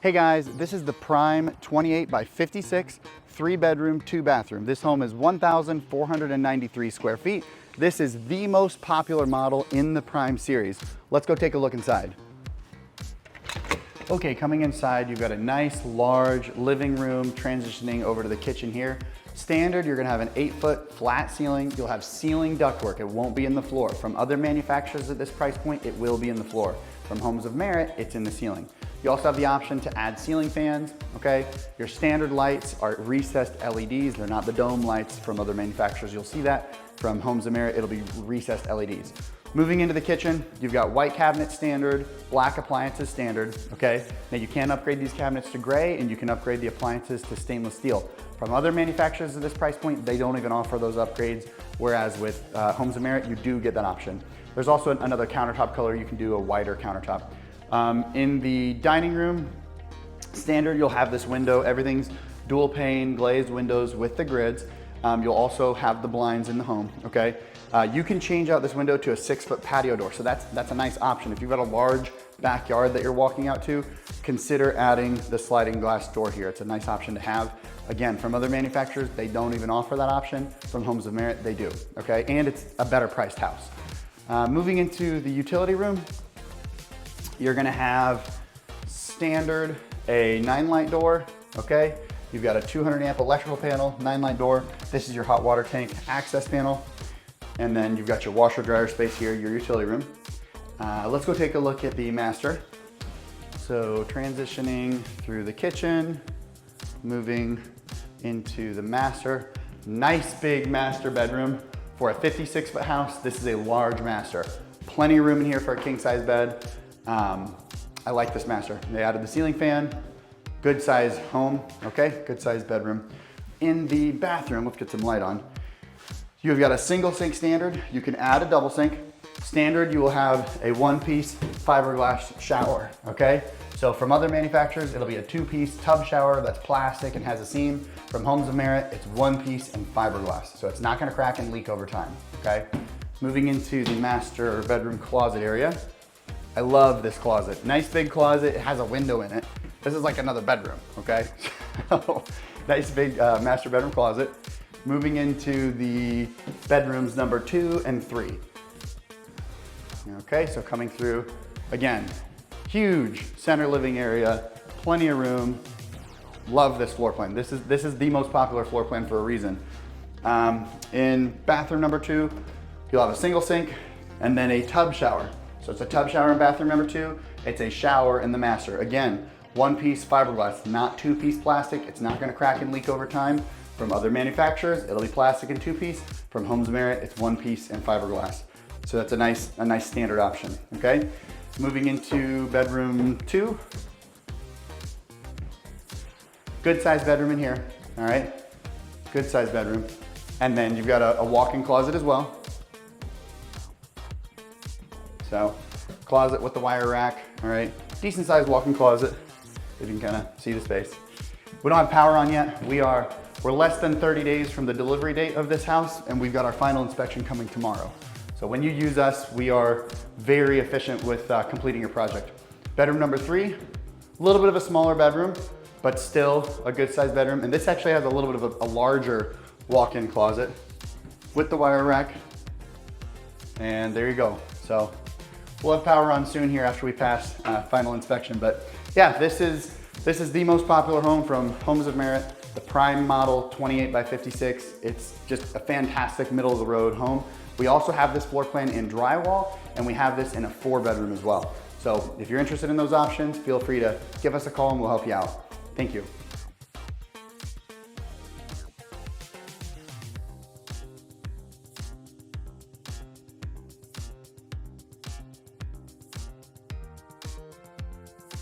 Hey guys, this is the prime 28 by 56, 3-bedroom, 2-bathroom. This home is 1,493 square feet. This is the most popular model in the prime series. Let's go take a look inside. Okay, coming inside, you've got a nice large living room transitioning over to the kitchen here. Standard, you're gonna have an 8-foot flat ceiling. You'll have ceiling ductwork. It won't be in the floor. From other manufacturers at this price point, it will be in the floor. From Homes of Merit, it's in the ceiling. You also have the option to add ceiling fans, okay? Your standard lights are recessed LEDs. They're not the dome lights from other manufacturers. You'll see that. From Homes of Merit, it'll be recessed LEDs. Moving into the kitchen, you've got white cabinets standard, black appliances standard, okay? Now you can upgrade these cabinets to gray and you can upgrade the appliances to stainless steel. From other manufacturers at this price point, they don't even offer those upgrades, whereas with Homes of Merit, you do get that option. There's also another countertop color. You can do a wider countertop. In the dining room, standard, you'll have this window. Everything's dual pane glazed windows with the grids. You'll also have the blinds in the home, okay? You can change out this window to a 6-foot patio door. So that's a nice option. If you've got a large backyard that you're walking out to, consider adding the sliding glass door here. It's a nice option to have. Again, from other manufacturers, they don't even offer that option. From Homes of Merit, they do, okay? And it's a better priced house. Moving into the utility room, you're gonna have standard a 9-light door, okay? You've got a 200 amp electrical panel, 9-light door. This is your hot water tank access panel. And then you've got your washer dryer space here, your utility room. Let's go take a look at the master. So transitioning through the kitchen, moving into the master. Nice big master bedroom. For a 56-foot house, this is a large master. Plenty of room in here for a king-size bed. I like this master. They added the ceiling fan, good size home, okay? Good size bedroom. In the bathroom, let's get some light on. You've got a single sink standard. You can add a double sink. Standard, you will have a 1-piece fiberglass shower, okay? So from other manufacturers, it'll be a 2-piece tub shower that's plastic and has a seam. From Homes of Merit, it's 1-piece and fiberglass. So it's not gonna crack and leak over time, okay? Moving into the master bedroom closet area. I love this closet. Nice big closet, it has a window in it. This is like another bedroom, okay? So, nice big master bedroom closet. Moving into the bedrooms number 2 and 3. Okay, so coming through, again, huge center living area, plenty of room. Love this floor plan. This is the most popular floor plan for a reason. In bathroom number 2, you'll have a single sink and then a tub shower. So it's a tub shower in bathroom number 2. It's a shower in the master. Again, 1-piece fiberglass, not 2-piece plastic. It's not gonna crack and leak over time. From other manufacturers, it'll be plastic and 2-piece. From Homes of Merit, it's 1-piece and fiberglass. So that's a nice standard option, okay? Moving into bedroom 2. Good sized bedroom in here, all right? Good sized bedroom. And then you've got a walk-in closet as well. So, closet with the wire rack, all right? Decent sized walk-in closet, if you can kind of see the space. We don't have power on yet. We're less than 30 days from the delivery date of this house, and we've got our final inspection coming tomorrow. So when you use us, we are very efficient with completing your project. Bedroom number 3, a little bit of a smaller bedroom, but still a good sized bedroom. And this actually has a little bit of a larger walk-in closet with the wire rack. And there you go. So we'll have power on soon here after we pass final inspection. But yeah, this is the most popular home from Homes of Merit, the prime model 28 by 56. It's just a fantastic middle of the road home. We also have this floor plan in drywall, and we have this in a 4-bedroom as well. So if you're interested in those options, feel free to give us a call and we'll help you out. Thank you.